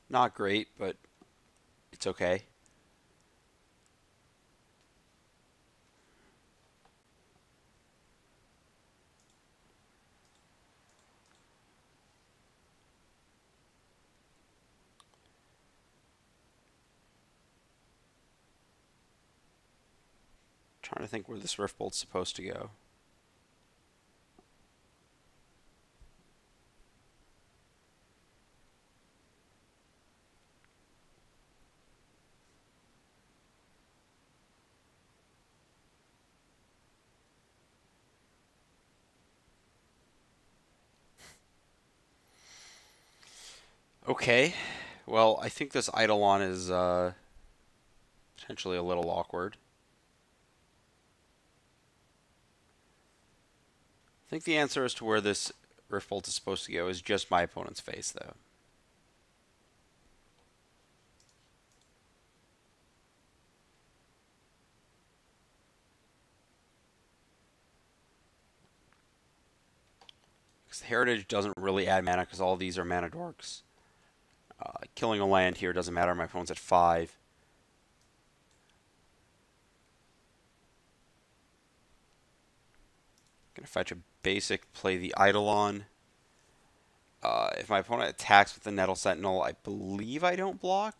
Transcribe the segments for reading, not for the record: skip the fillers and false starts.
Not great, but it's okay. Trying to think where this Rift Bolt's supposed to go. Okay. Well, I think this Eidolon is potentially a little awkward. I think the answer as to where this Rift Bolt is supposed to go is just my opponent's face, though. Because the Heritage doesn't really add mana because all of these are mana dorks. Killing a land here doesn't matter. My opponent's at 5. Gonna fetch a basic, play the Eidolon. If my opponent attacks with the Nettle Sentinel, I believe I don't block.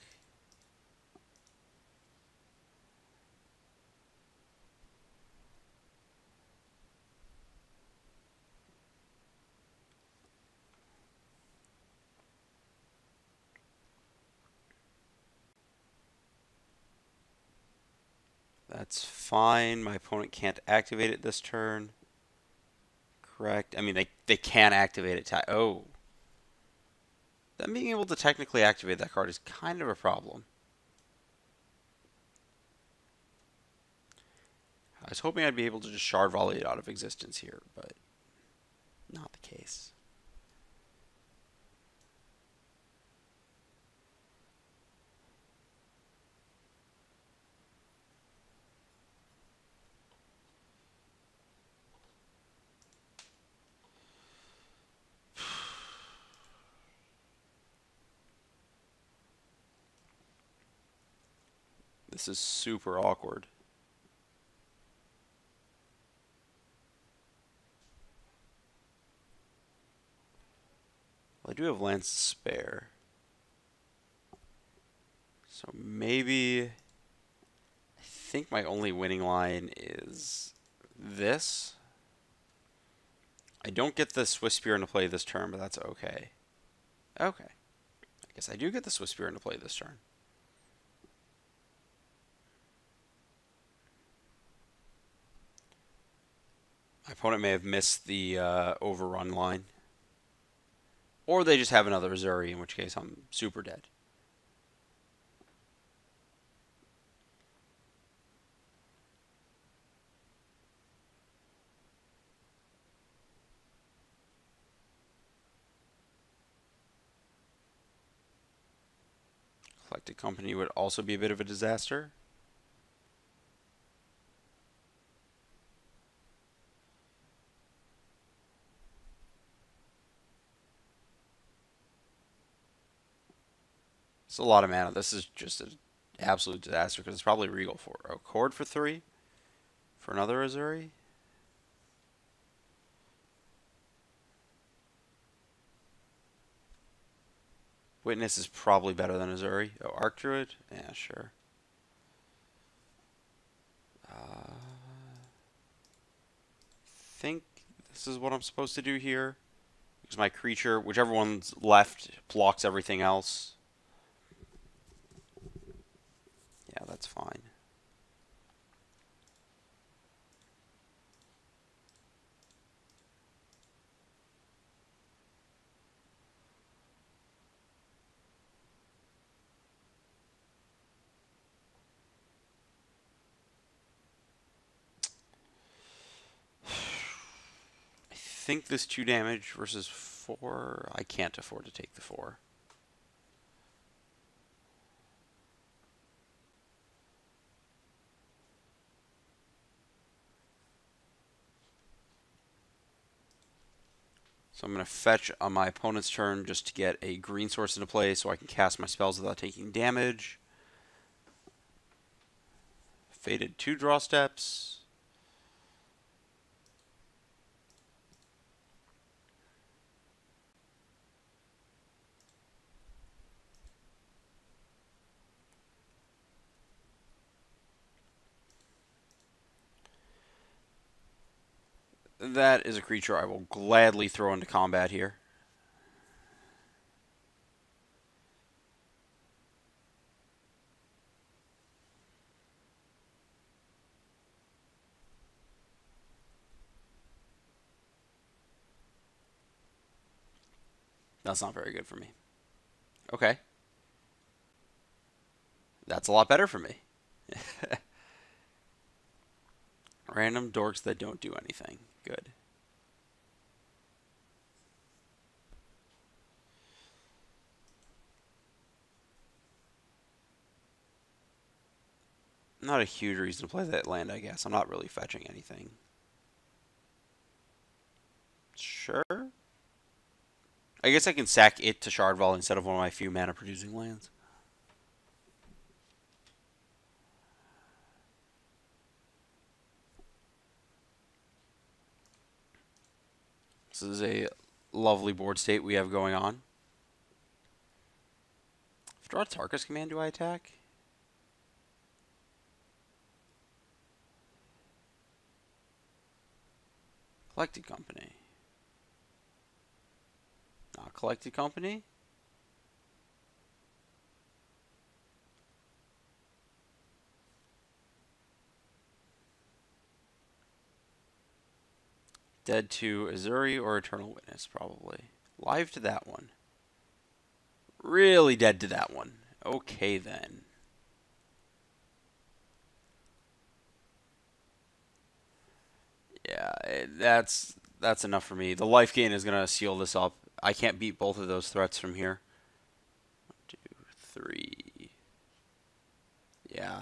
That's fine. My opponent can't activate it this turn. Correct. I mean, they can activate it. Oh. Them being able to technically activate that card is kind of a problem. I was hoping I'd be able to just Shard Volley it out of existence here, but not the case. This is super awkward. Well, I do have lands to spare. So maybe I think my only winning line is this. I don't get the Swiss Spear into play this turn, but that's okay. Okay. I guess I do get the Swiss Spear into play this turn. My opponent may have missed the overrun line. Or they just have another Azuri, in which case I'm super dead. Collected Company would also be a bit of a disaster. It's a lot of mana. This is just an absolute disaster because it's probably Regal for a Chord for 3 for another Azuri. Witness is probably better than Azuri. Oh, Arc Druid? Yeah, sure. I think this is what I'm supposed to do here. Because my creature, whichever one's left, blocks everything else. Yeah, that's fine. I think this 2 damage versus 4. I can't afford to take the 4. So I'm going to fetch on my opponent's turn just to get a green source into play so I can cast my spells without taking damage. Faded 2 draw steps. That is a creature I will gladly throw into combat here. That's not very good for me. Okay. That's a lot better for me. Random dorks that don't do anything. Good. Not a huge reason to play that land, I guess. I'm not really fetching anything. Sure. I guess I can sack it to Shardval instead of one of my few mana producing lands. This is a lovely board state we have going on. If I draw a Tarkus command, do I attack? Collected Company. Not Collected Company. Dead to Azuri or Eternal Witness, probably. Live to that one. Really dead to that one. Okay, then. Yeah, that's enough for me. The life gain is going to seal this up. I can't beat both of those threats from here. 1, 2, 3. Yeah.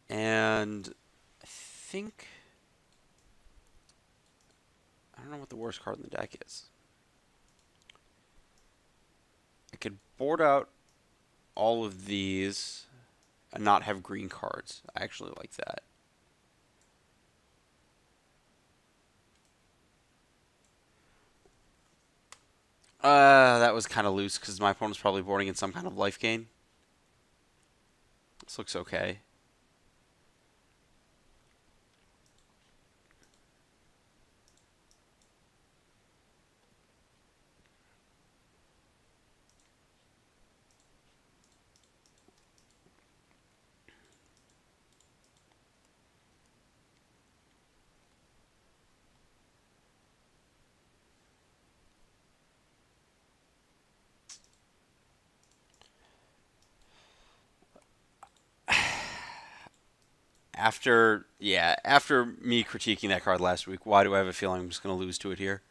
And I think... I don't know what the worst card in the deck is. I could board out all of these and not have green cards. I actually like that. That was kind of loose because my opponent's probably boarding in some kind of life gain. This looks okay. After me critiquing that card last week, why do I have a feeling I'm just going to lose to it here?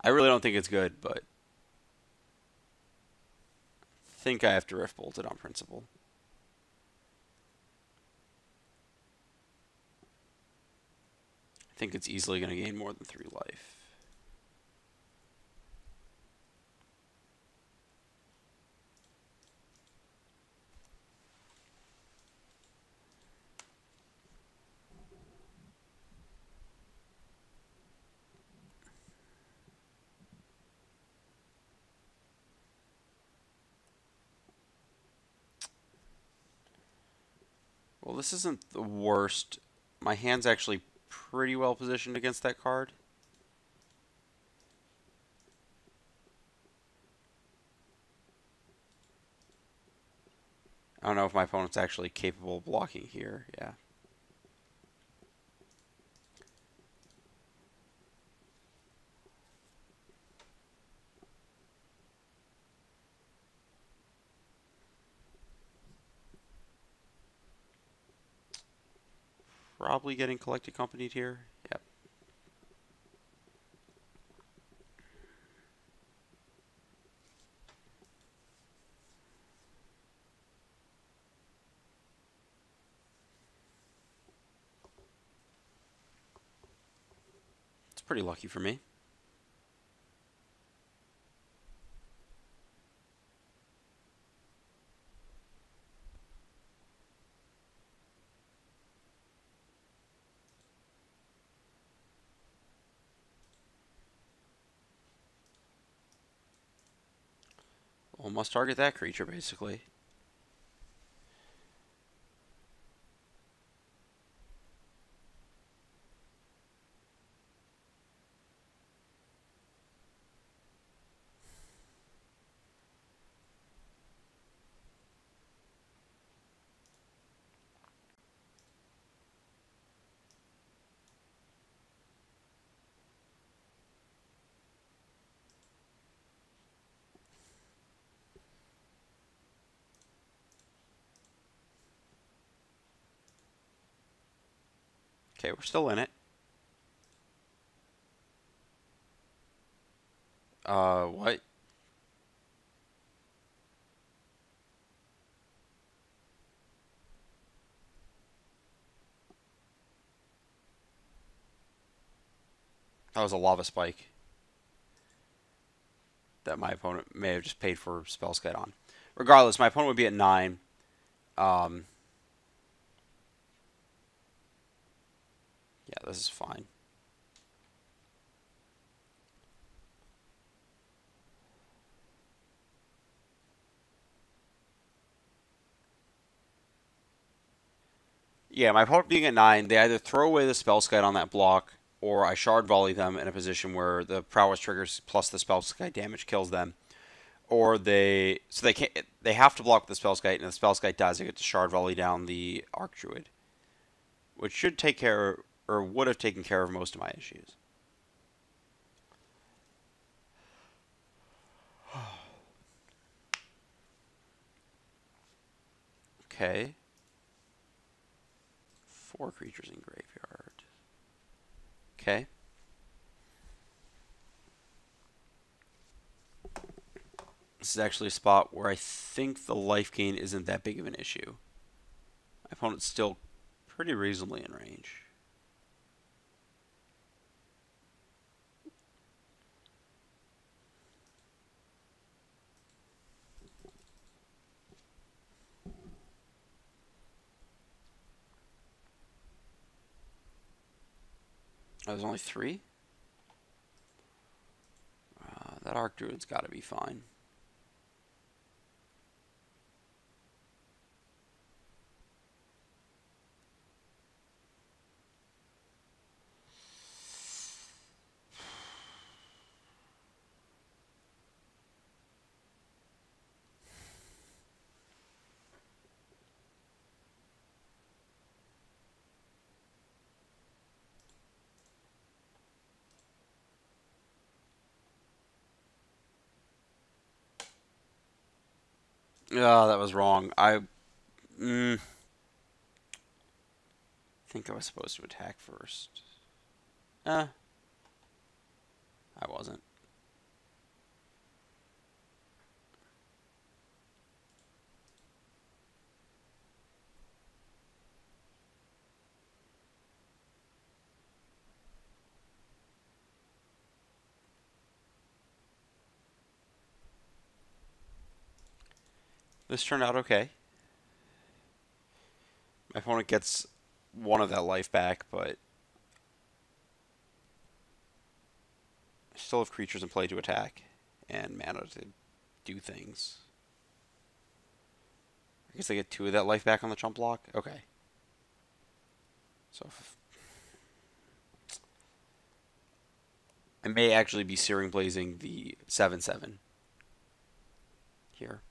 I really don't think it's good, but I think I have to Rift Bolt it on principle. I think it's easily going to gain more than 3 life. Well, this isn't the worst. My hand's actually pretty well positioned against that card. I don't know if my opponent's actually capable of blocking here. Yeah. Probably getting Collected Companied here. Yep. pretty lucky for me. Well, must target that creature, basically. Okay, we're still in it. What? That was a lava spike that my opponent may have just paid for Spellskite on. Regardless, my opponent would be at 9. Um, yeah, this is fine. Yeah, my opponent being at 9, they either throw away the Spellskite on that block, or I shard volley them in a position where the prowess triggers plus the Spellskite damage kills them. Or they can't, they have to block the Spellskite, and if the Spellskite dies, they get to shard volley down the Archdruid, which should take care, or would have taken care of most of my issues. Okay. 4 creatures in graveyard. Okay. This is actually a spot where I think the life gain isn't that big of an issue. My opponent's still pretty reasonably in range. Oh, there's only 3? That Archdruid's got to be fine. Oh, that was wrong. I think I was supposed to attack first. I wasn't. This turned out okay. My opponent gets 1 of that life back, but I still have creatures in play to attack and mana to do things. I guess I get 2 of that life back on the chump block. Okay. So I may actually be Searing Blazing the 7/7 here.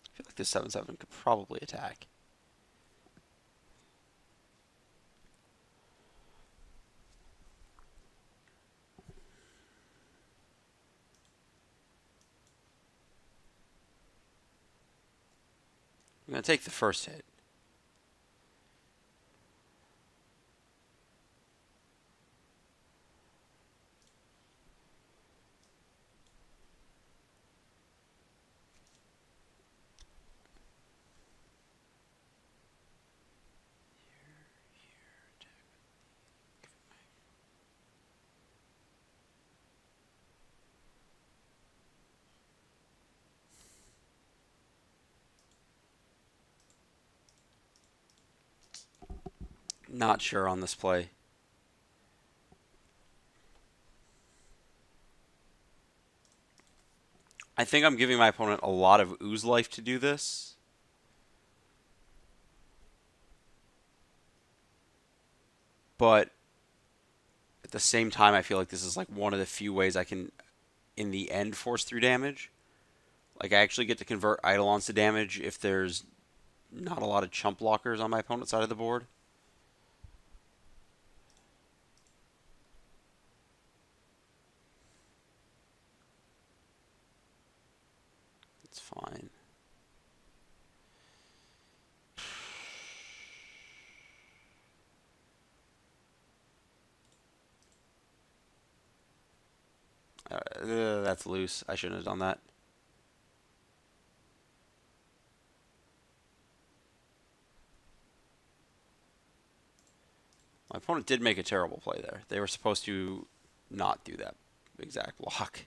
I feel like this 7/7 could probably attack. I'm going to take the first hit. Not sure on this play. I think I'm giving my opponent a lot of ooze life to do this. But at the same time, I feel like this is like one of the few ways I can, in the end, force through damage. Like, I actually get to convert Eidolons to damage if there's not a lot of chump blockers on my opponent's side of the board. It's fine. That's loose. I shouldn't have done that. My opponent did make a terrible play there. They were supposed to not do that exact block.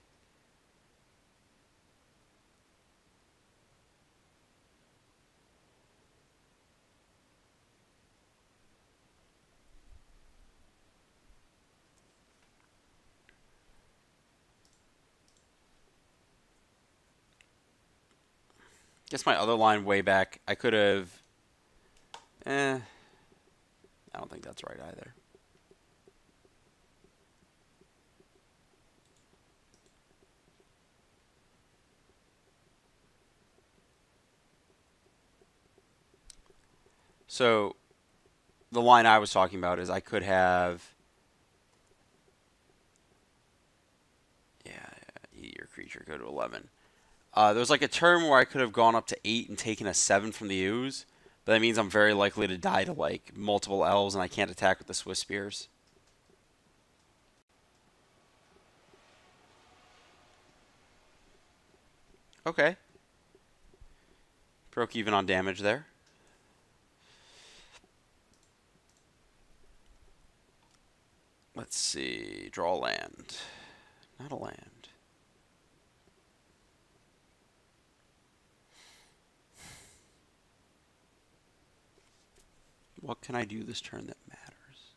Guess my other line way back, I could have... I don't think that's right either. So, the line I was talking about is I could have... Yeah, eat your creature, go to 11. There's like a turn where I could have gone up to 8 and taken a 7 from the ooze, but that means I'm very likely to die to like multiple elves and I can't attack with the Swiss Spears. Okay. Broke even on damage there. Let's see. Draw a land. Not a land. What can I do this turn that matters?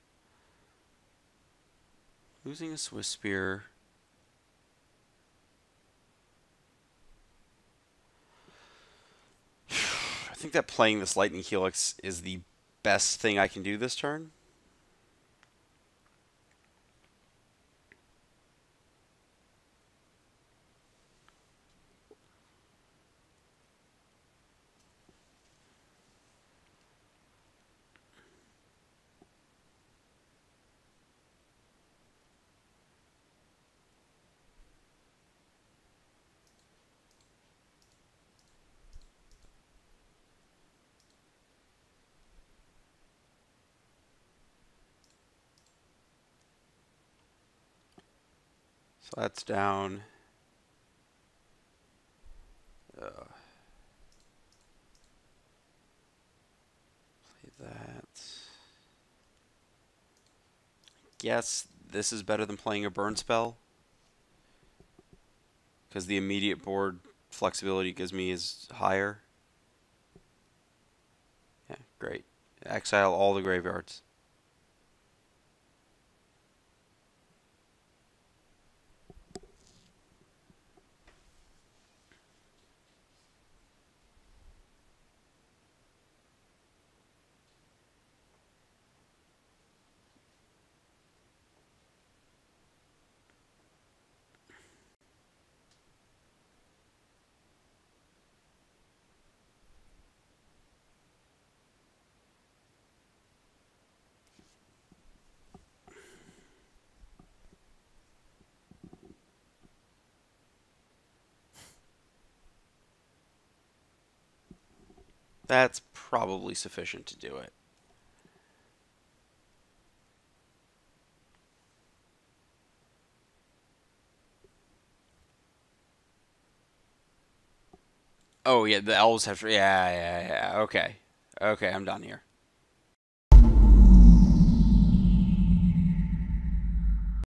Losing a Swiss Spear. I think that playing this Lightning Helix is the best thing I can do this turn. So that's down. Play that. Guess this is better than playing a burn spell, because the immediate board flexibility gives me is higher. Yeah, great. Exile all the graveyards. That's probably sufficient to do it. Oh, yeah, the elves have... Yeah. Okay. Okay, I'm done here.